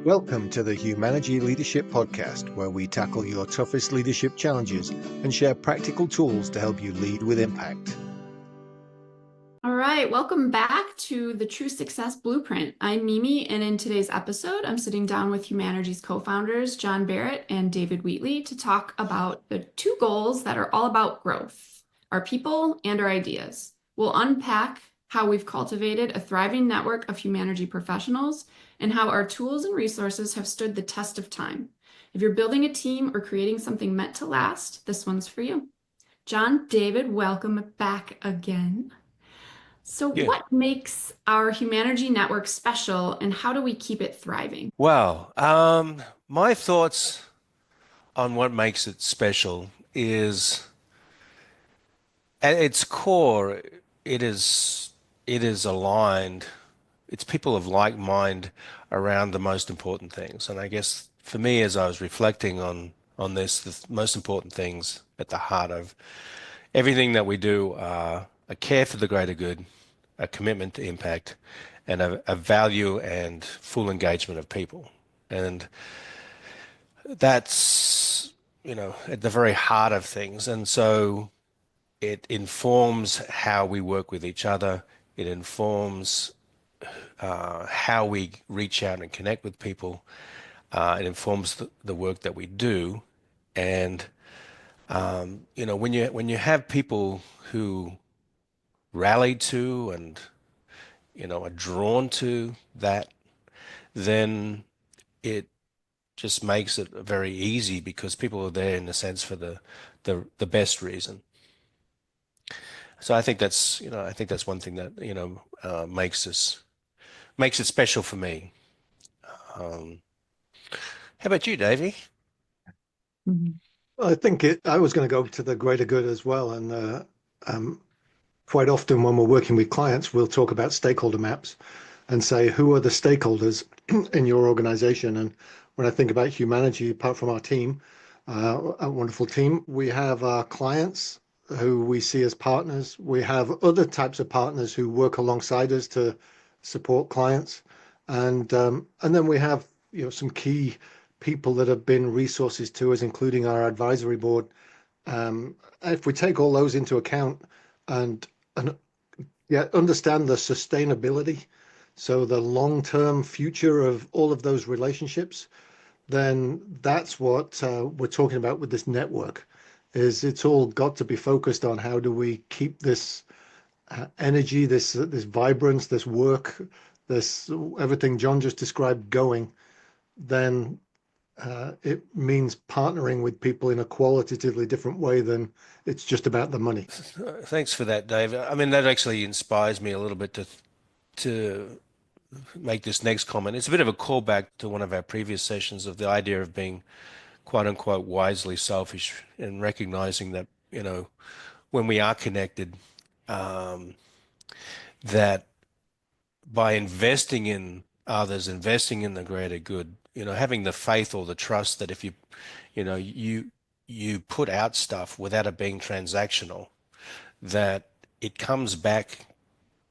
Welcome to the Humanergy Leadership Podcast, where we tackle your toughest leadership challenges and share practical tools to help you lead with impact. All right, welcome back to the True Success Blueprint. I'm Mimi, and in today's episode, I'm sitting down with Humanergy's co-founders, John Barrett and David Wheatley, to talk about the two goals that are all about growth, our people and our ideas. We'll unpack how we've cultivated a thriving network of Humanergy professionals and how our tools and resources have stood the test of time. If you're building a team or creating something meant to last, this one's for you. John, David, welcome back again. So what makes our Humanergy network special, and how do we keep it thriving? Well, my thoughts on what makes it special is at its core, it is it is aligned. It's people of like mind around the most important things. And I guess for me, as I was reflecting on this, the most important things at the heart of everything that we do are a care for the greater good, a commitment to impact, and a value and full engagement of people. And that's, at the very heart of things. And so it informs how we work with each other. It informs how we reach out and connect with people. It informs the work that we do. And, when you have people who rally to and, are drawn to that, then it just makes it very easy because people are there in a sense for the best reason. So I think that's one thing that makes it special for me. How about you, Davey? I think I was going to go to the greater good as well. And quite often when we're working with clients, we'll talk about stakeholder maps and say, who are the stakeholders in your organization? And when I think about Humanergy, apart from our team, a wonderful team, we have our clients who we see as partners. We have other types of partners who work alongside us to support clients. And then we have some key people that have been resources to us, including our advisory board. If we take all those into account and understand the sustainability, so the long-term future of all of those relationships, then that's what we're talking about with this network. Is it's all got to be focused on how do we keep this energy, this vibrance, this work, this everything John just described going. Then it means partnering with people in a qualitatively different way than it's just about the money. Thanks for that, Dave. I mean, that actually inspires me a little bit to make this next comment. It's a bit of a callback to one of our previous sessions of the idea of being quote unquote wisely selfish and recognizing that, when we are connected, that by investing in others, investing in the greater good, having the faith or the trust that if you put out stuff without it being transactional, that it comes back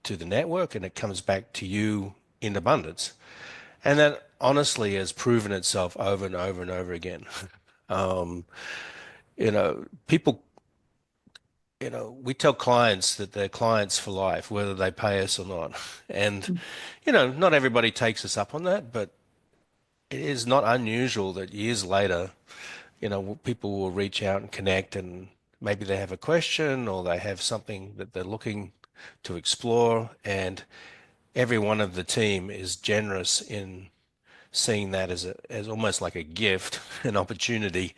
to the network and it comes back to you in abundance. And that honestly has proven itself over and over and over again. People, we tell clients that they're clients for life, whether they pay us or not. And, not everybody takes us up on that, but it is not unusual that years later, people will reach out and connect, and maybe they have a question or they have something that they're looking to explore. And every one of the team is generous in seeing that as almost like a gift, an opportunity,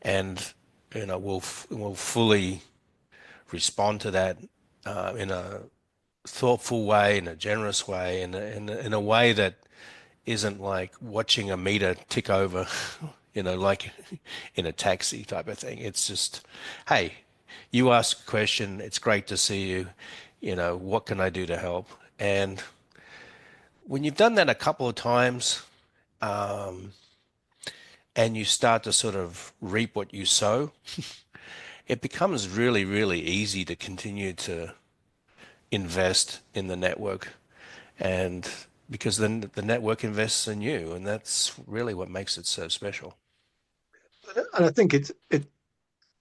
and we'll fully respond to that in a thoughtful way, in a generous way, in a way that isn't like watching a meter tick over, like in a taxi type of thing. It's just, hey, you ask a question, it's great to see you, what can I do to help? And when you've done that a couple of times, and you start to sort of reap what you sow, it becomes really, really easy to continue to invest in the network. And because then the network invests in you, and that's really what makes it so special. And I think it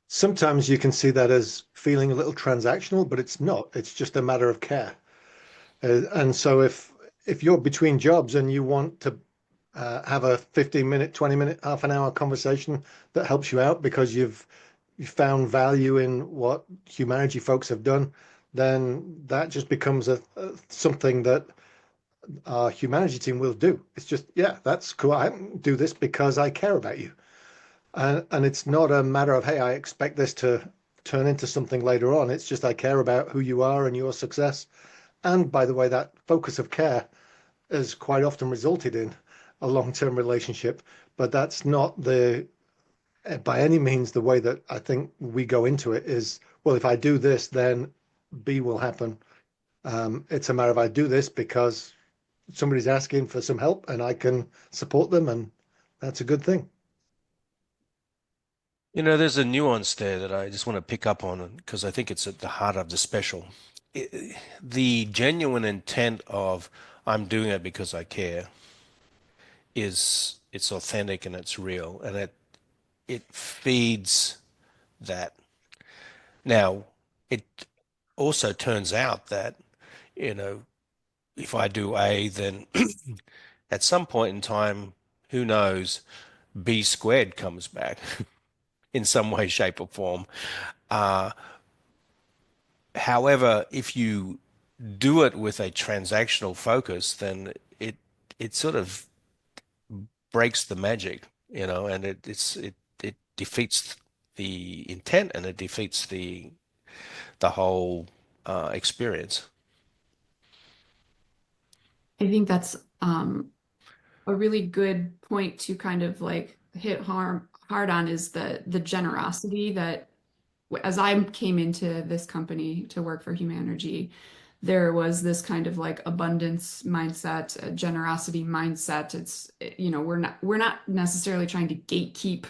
sometimes you can see that as feeling a little transactional, but it's not. It's just a matter of care. And so if you're between jobs and you want to have a 15-minute, 20-minute, half an hour conversation that helps you out because you found value in what Humanergy folks have done, then that just becomes something that our Humanergy team will do. It's just, yeah, that's cool. I do this because I care about you. And it's not a matter of, hey, I expect this to turn into something later on. It's just I care about who you are and your success. And by the way, that focus of care has quite often resulted in a long-term relationship. But that's not by any means the way that I think we go into it is, well, if I do this, then B will happen. It's a matter of I do this because somebody's asking for some help and I can support them, and that's a good thing. There's a nuance there that I just want to pick up on because I think it's at the heart of the special. The genuine intent of I'm doing it because I care it's authentic and it's real, and it feeds that. Now, it also turns out that, you know, if I do A, then at some point in time, who knows, B squared comes back in some way, shape, or form. Uh, However, if you do it with a transactional focus, then it sort of breaks the magic, and it defeats the intent and it defeats the whole experience. I think that's a really good point to kind of like hit hard on is the generosity that as I came into this company to work for Humanergy, there was this kind of like abundance mindset, a generosity mindset. It's, we're not necessarily trying to gatekeep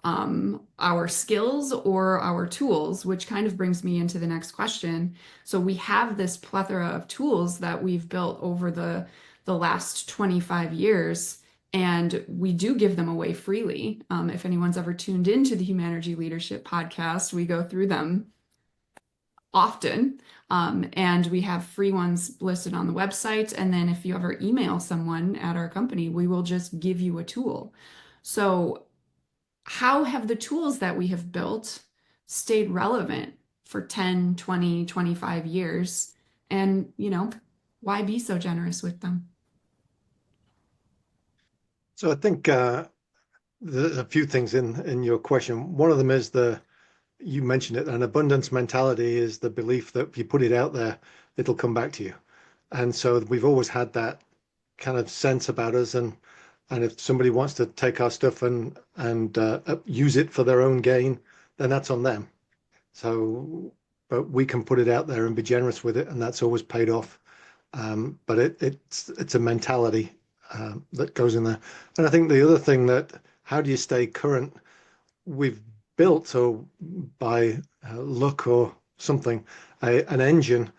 our skills or our tools, which kind of brings me into the next question. So we have this plethora of tools that we've built over the last 25 years. And we do give them away freely. If anyone's ever tuned into the Humanergy Leadership podcast, we go through them often. And we have free ones listed on the website. And then if you ever email someone at our company, we will just give you a tool. So how have the tools that we have built stayed relevant for 10, 20, 25 years? And, why be so generous with them? So I think there's a few things in your question. One of them is you mentioned it, an abundance mentality is the belief that if you put it out there, it'll come back to you. And so we've always had that kind of sense about us. And if somebody wants to take our stuff and use it for their own gain, then that's on them. So, but we can put it out there and be generous with it, and that's always paid off. But it's a mentality that goes in there. And I think the other thing how do you stay current? We've built, so by luck or something, an engine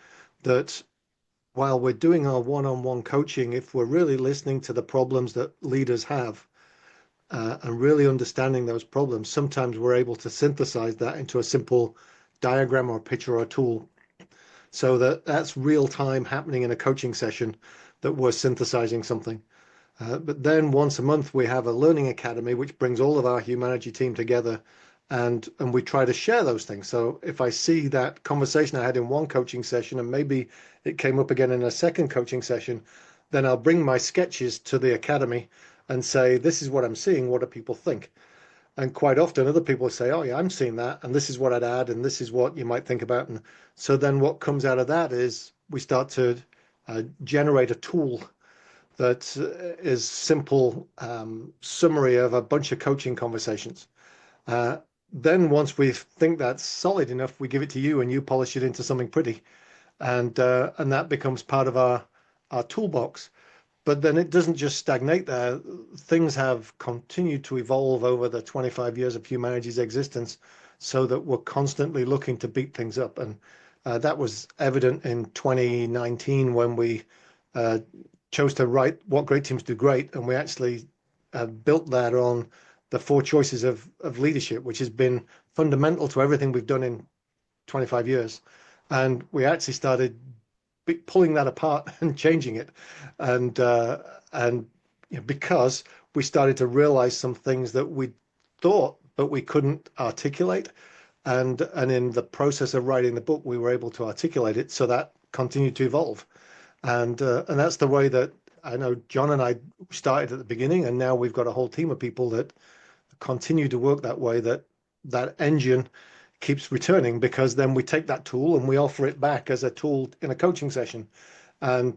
that while we're doing our one-on-one coaching, if we're really listening to the problems that leaders have and really understanding those problems, sometimes we're able to synthesize that into a simple diagram or picture or tool so that's real time happening in a coaching session that we're synthesizing something. But then once a month, we have a learning academy, which brings all of our Humanergy team together and we try to share those things. So if I see that conversation I had in one coaching session and maybe it came up again in a second coaching session, then I'll bring my sketches to the academy and say, this is what I'm seeing. What do people think? And quite often other people say, oh yeah, I'm seeing that. And this is what I'd add. And this is what you might think about. And so then what comes out of that is we start to generate a tool that is simple summary of a bunch of coaching conversations. Then once we think that's solid enough, we give it to you and you polish it into something pretty. And that becomes part of our toolbox. But then it doesn't just stagnate there. Things have continued to evolve over the 25 years of Humanergy's existence so that we're constantly looking to beat things up. And that was evident in 2019 when we chose to write What Great Teams Do Great, and we actually built that on the four choices of leadership, which has been fundamental to everything we've done in 25 years. And we actually started pulling that apart and changing it, and because we started to realize some things that we thought but we couldn't articulate, and in the process of writing the book we were able to articulate it, so that continued to evolve. And that's the way that I know John and I started at the beginning, and now we've got a whole team of people that continue to work that way, that that engine keeps returning, because then we take that tool and we offer it back as a tool in a coaching session. And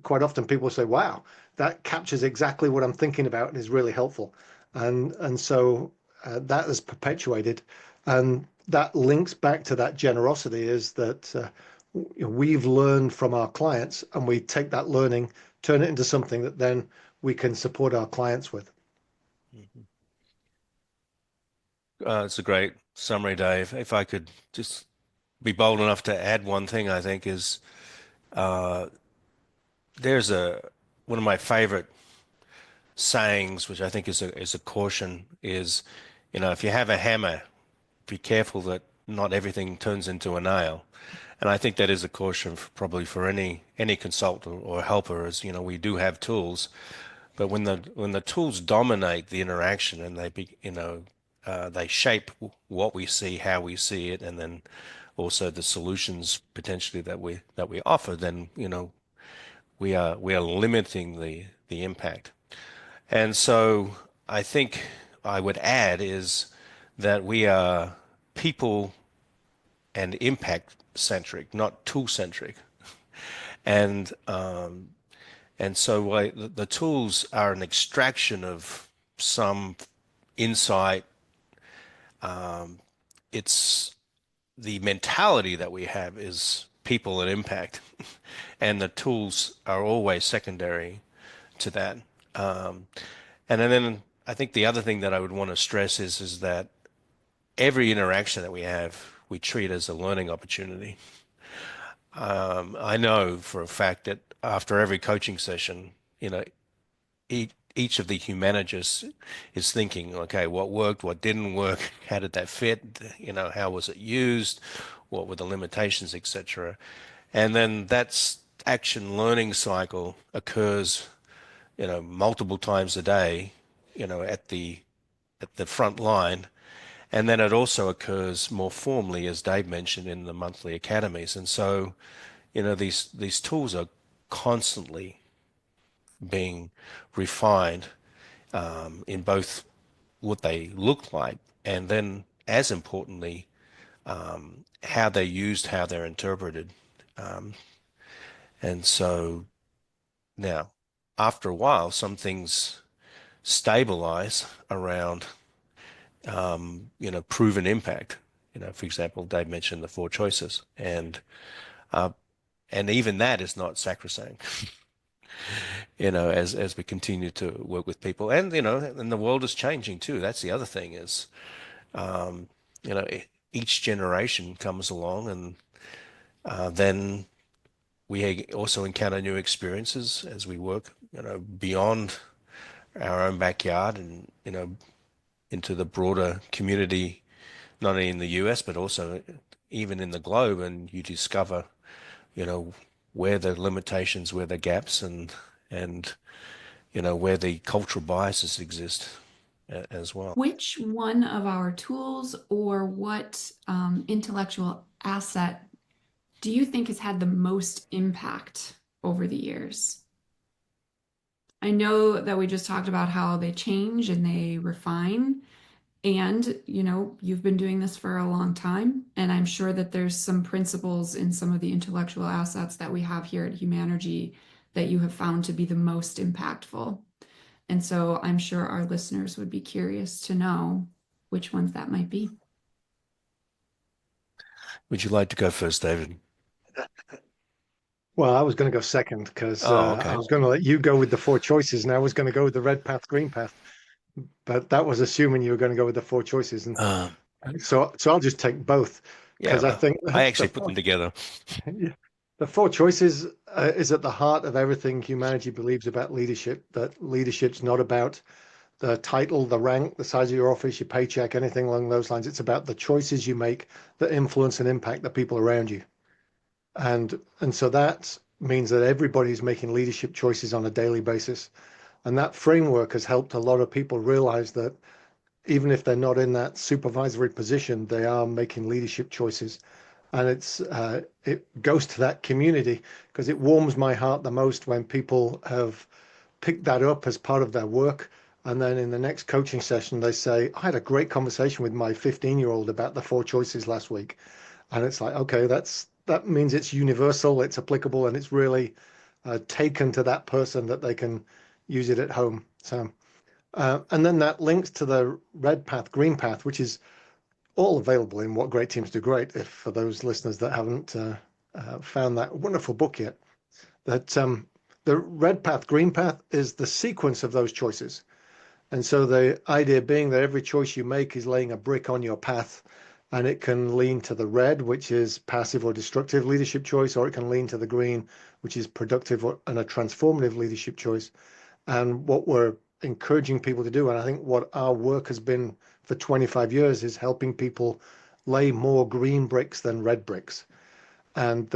quite often people say, wow, that captures exactly what I'm thinking about and is really helpful. And so that has perpetuated. And that links back to that generosity, is that we've learned from our clients, and we take that learning, turn it into something that then we can support our clients with. It's a great summary, Dave. If I could just be bold enough to add one thing, I think is uh, there's one of my favorite sayings, which I think is a caution, is, if you have a hammer, be careful that not everything turns into a nail. And I think that is a caution probably for any consultant or helper, is, we do have tools, but when the tools dominate the interaction and they shape what we see, how we see it, and then also the solutions potentially that we offer, then we are limiting the impact. And so I think I would add is that we are people and impact centric, not tool centric. And so the tools are an extraction of some insight. It's the mentality that we have is people and impact, and the tools are always secondary to that. And then I think the other thing that I would want to stress is that every interaction that we have, we treat as a learning opportunity. I know for a fact that after every coaching session, each of the humanists is thinking, okay, what worked, what didn't work, how did that fit, how was it used, what were the limitations, etc. And then that action learning cycle occurs, multiple times a day, at the front line. And then it also occurs more formally, as Dave mentioned, in the monthly academies. And so, these tools are constantly being refined, in both what they look like, and then, as importantly, how they're used, how they're interpreted. And so now, after a while, some things stabilize around, proven impact. For example, Dave mentioned the four choices, and even that is not sacrosanct. As we continue to work with people, and the world is changing too. That's the other thing is, um, each generation comes along, and then we also encounter new experiences as we work, beyond our own backyard, and into the broader community, not only in the US but also even in the globe, and you discover, where the limitations, where the gaps, and where the cultural biases exist as well. Which one of our tools or what intellectual asset do you think has had the most impact over the years? I know that we just talked about how they change and they refine. And, you've been doing this for a long time. And I'm sure that there's some principles in some of the intellectual assets that we have here at Humanergy that you have found to be the most impactful. And so I'm sure our listeners would be curious to know which ones that might be. Would you like to go first, David? Well, I was going to go second, because Okay. I was going to let you go with the four choices, and I was going to go with the red path, green path. But that was assuming you were going to go with the four choices. And so I'll just take both, yeah, because I think I actually put them together. The four choices is at the heart of everything humanity believes about leadership, that leadership's not about the title, the rank, the size of your office, your paycheck, anything along those lines. It's about the choices you make that influence and impact the people around you. And so that means that everybody's making leadership choices on a daily basis. And that framework has helped a lot of people realize that even if they're not in that supervisory position, they are making leadership choices. And it goes to that community because it warms my heart the most when people have picked that up as part of their work. And then in the next coaching session, they say, I had a great conversation with my 15-year-old about the four choices last week. And it's like, okay, that means it's universal, it's applicable, and it's really taken to that person that they can use it at home. So, and then that links to the red path, green path, which is all available in What Great Teams Do Great. If for those listeners that haven't found that wonderful book yet, that the red path, green path is the sequence of those choices. And so the idea being that every choice you make is laying a brick on your path, and it can lean to the red, which is passive or destructive leadership choice, or it can lean to the green, which is productive and a transformative leadership choice. And what we're encouraging people to do, and I think what our work has been for 25 years, is helping people lay more green bricks than red bricks. And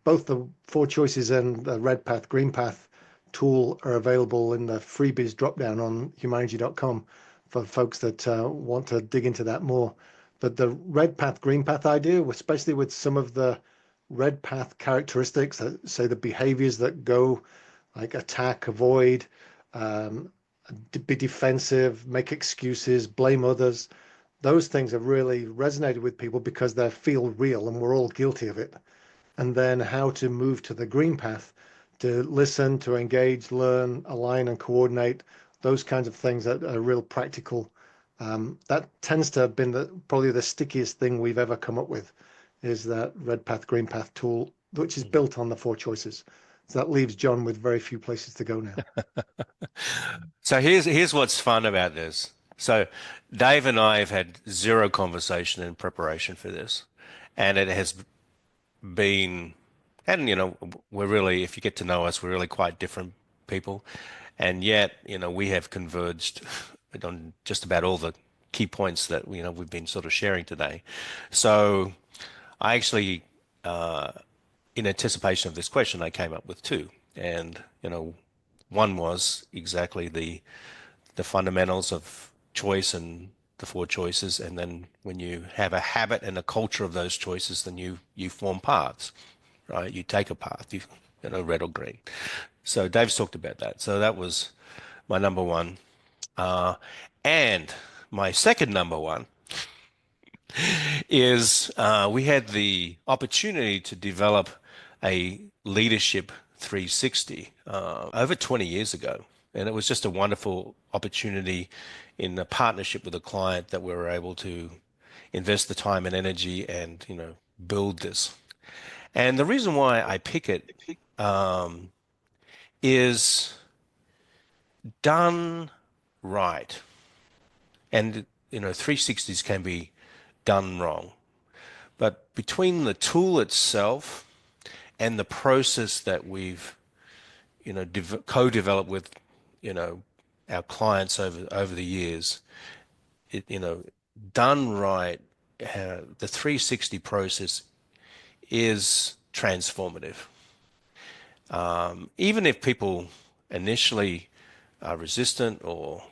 both the four choices and the red path, green path tool are available in the freebies dropdown on humanergy.com for folks that want to dig into that more. But the red path, green path idea, especially with some of the red path characteristics, say the behaviors that go like attack, avoid, um, be defensive, make excuses, blame others. Those things have really resonated with people because they feel real and we're all guilty of it. And then how to move to the green path, to listen, to engage, learn, align, and coordinate, those kinds of things that are real practical. That tends to have been probably the stickiest thing we've ever come up with, is that red path, green path tool, which is built on the four choices. So that leaves John with very few places to go now. So here's what's fun about this. So Dave and I have had zero conversation in preparation for this, and it has been, and we're really, if you get to know us, we're really quite different people, and yet we have converged on just about all the key points that we've been sort of sharing today. So I actually, in anticipation of this question, I came up with two, and one was exactly the fundamentals of choice and the four choices, and then when you have a habit and a culture of those choices, then you form paths, right? You take a path, red or green. So Dave's talked about that. So that was my number one, and my second number one is we had the opportunity to develop a leadership 360 over 20 years ago. And it was just a wonderful opportunity in a partnership with a client that we were able to invest the time and energy and, build this. And the reason why I pick it is done right. And, 360s can be done wrong. But between the tool itself and the process that we've, co-developed with, our clients over the years, done right, the 360 process is transformative. Even if people initially are resistant or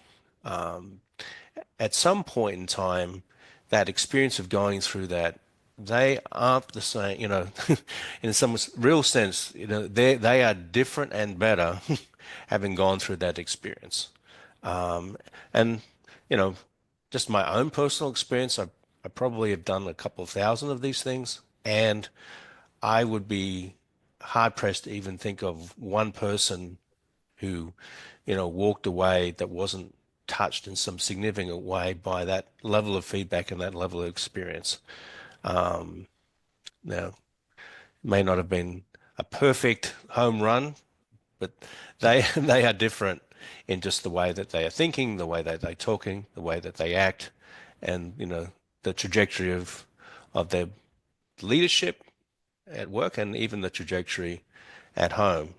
at some point in time, that experience of going through that, they aren't the same, in some real sense, they are different and better having gone through that experience. And, just my own personal experience, I probably have done a couple of thousand of these things, and I would be hard pressed to even think of one person who, walked away that wasn't touched in some significant way by that level of feedback and that level of experience. Now, it may not have been a perfect home run, but they they are different in just the way that they are thinking, the way that they're talking, the way that they act, and the trajectory of their leadership at work and even the trajectory at home.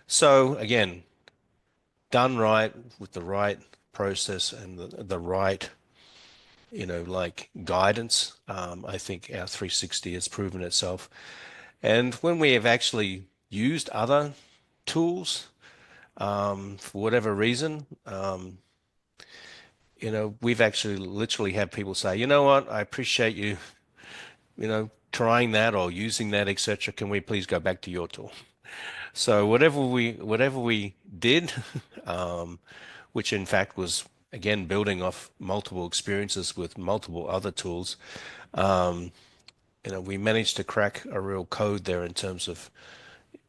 So again, done right with the right process and the right, like guidance, I think our 360 has proven itself. And when we have actually used other tools, for whatever reason, we've actually literally had people say, you know what, I appreciate you, trying that or using that, etc. Can we please go back to your tool? So whatever we did, um, which in fact was again building off multiple experiences with multiple other tools, we managed to crack a real code there in terms of,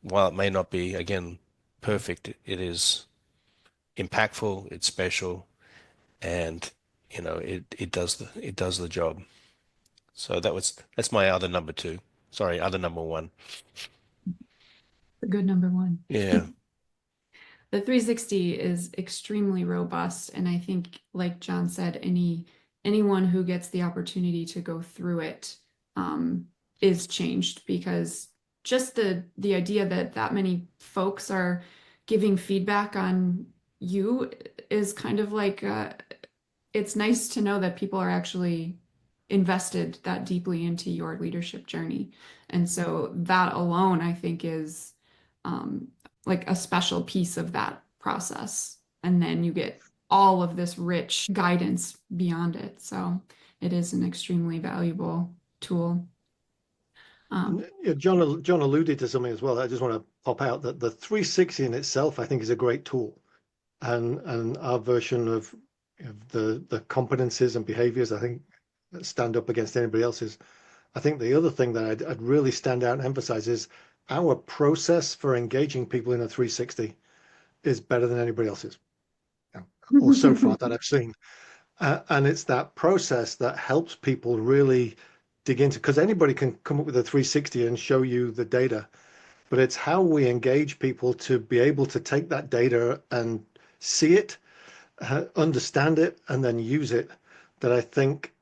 while it may not be again perfect, it is impactful, it's special, and it does the job. So that's my other number two. Sorry, other number one. A good number one. Yeah. The 360 is extremely robust, and I think, like John said, anyone who gets the opportunity to go through it is changed, because just the idea that that many folks are giving feedback on you is kind of like it's nice to know that people are actually invested that deeply into your leadership journey. And so that alone, I think, is um, like a special piece of that process. And then you get all of this rich guidance beyond it. So it is an extremely valuable tool. Yeah, John alluded to something as well. I just want to pop out that the 360 in itself, I think, is a great tool, and our version of the competencies and behaviors, I think, that stand up against anybody else's. I think the other thing that I'd really stand out and emphasize is our process for engaging people in a 360 is better than anybody else's, or so far that I've seen. And it's that process that helps people really dig into, because anybody can come up with a 360 and show you the data, but it's how we engage people to be able to take that data and see it, understand it, and then use it, that I think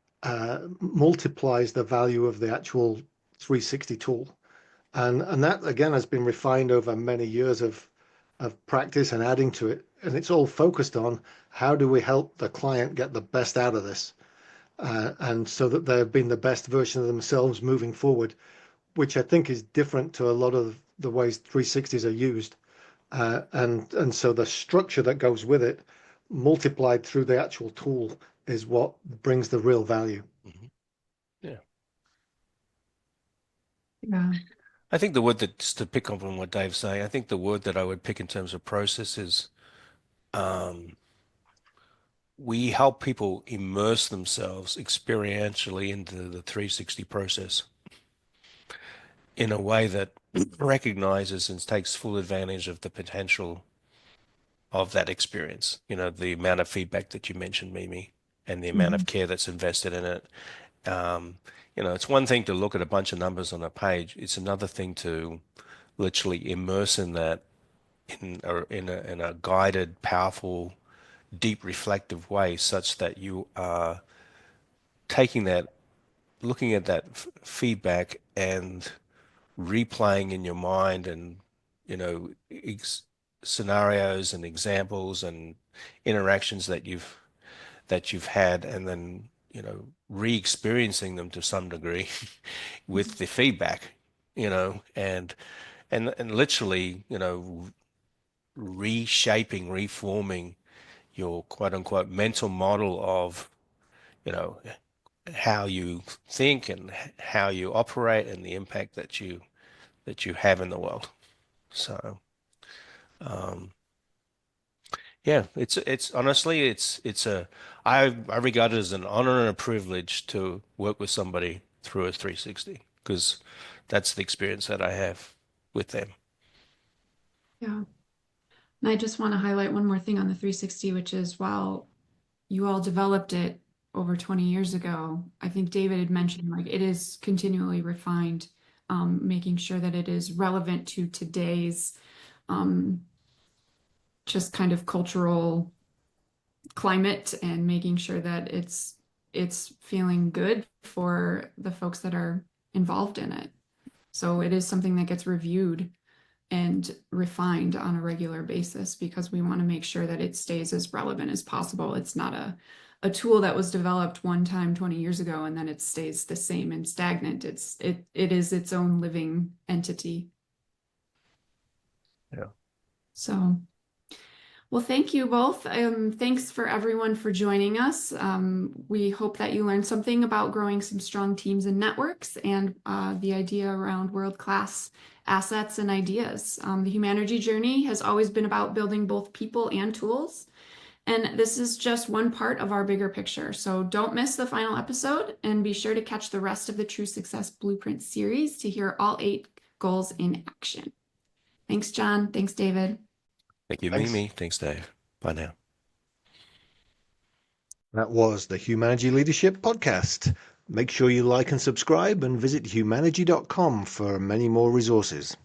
multiplies the value of the actual 360 tool. And that again has been refined over many years of practice and adding to it. And it's all focused on how do we help the client get the best out of this, and so that they're being the best version of themselves moving forward, which I think is different to a lot of the ways 360s are used. And so the structure that goes with it, multiplied through the actual tool, is what brings the real value. Mm-hmm. Yeah. Yeah. I think the word that, just to pick up on what Dave's saying, I think the word that I would pick in terms of process is we help people immerse themselves experientially into the 360 process in a way that recognizes and takes full advantage of the potential of that experience. The amount of feedback that you mentioned, Mimi, and the amount of care that's invested in it. It's one thing to look at a bunch of numbers on a page. It's another thing to literally immerse in that in a guided, powerful, deep, reflective way, such that you are taking that, looking at that feedback and replaying in your mind, and you know scenarios and examples and interactions that you've had, and then re-experiencing them to some degree with the feedback, and literally reshaping, reforming your quote unquote mental model of you know how you think and how you operate and the impact that you have in the world. So yeah, it's honestly I regard it as an honor and a privilege to work with somebody through a 360, because that's the experience that I have with them. Yeah. And I just want to highlight one more thing on the 360, which is, while you all developed it over 20 years ago, I think David had mentioned, like, it is continually refined, making sure that it is relevant to today's just kind of cultural climate, and making sure that it's feeling good for the folks that are involved in it. So it is something that gets reviewed and refined on a regular basis because we want to make sure that it stays as relevant as possible. It's not a tool that was developed one time 20 years ago and then it stays the same and stagnant. It is its own living entity. Yeah. So, well, thank you both. Thanks for everyone for joining us. We hope that you learned something about growing some strong teams and networks and the idea around world-class assets and ideas. The Humanergy journey has always been about building both people and tools. And this is just one part of our bigger picture. So don't miss the final episode and be sure to catch the rest of the True Success Blueprint series to hear all 8 goals in action. Thanks, John. Thanks, David. Thank you, Thanks. Mimi. Thanks, Dave. Bye now. That was the Humanergy Leadership Podcast. Make sure you like and subscribe and visit humanergy.com for many more resources.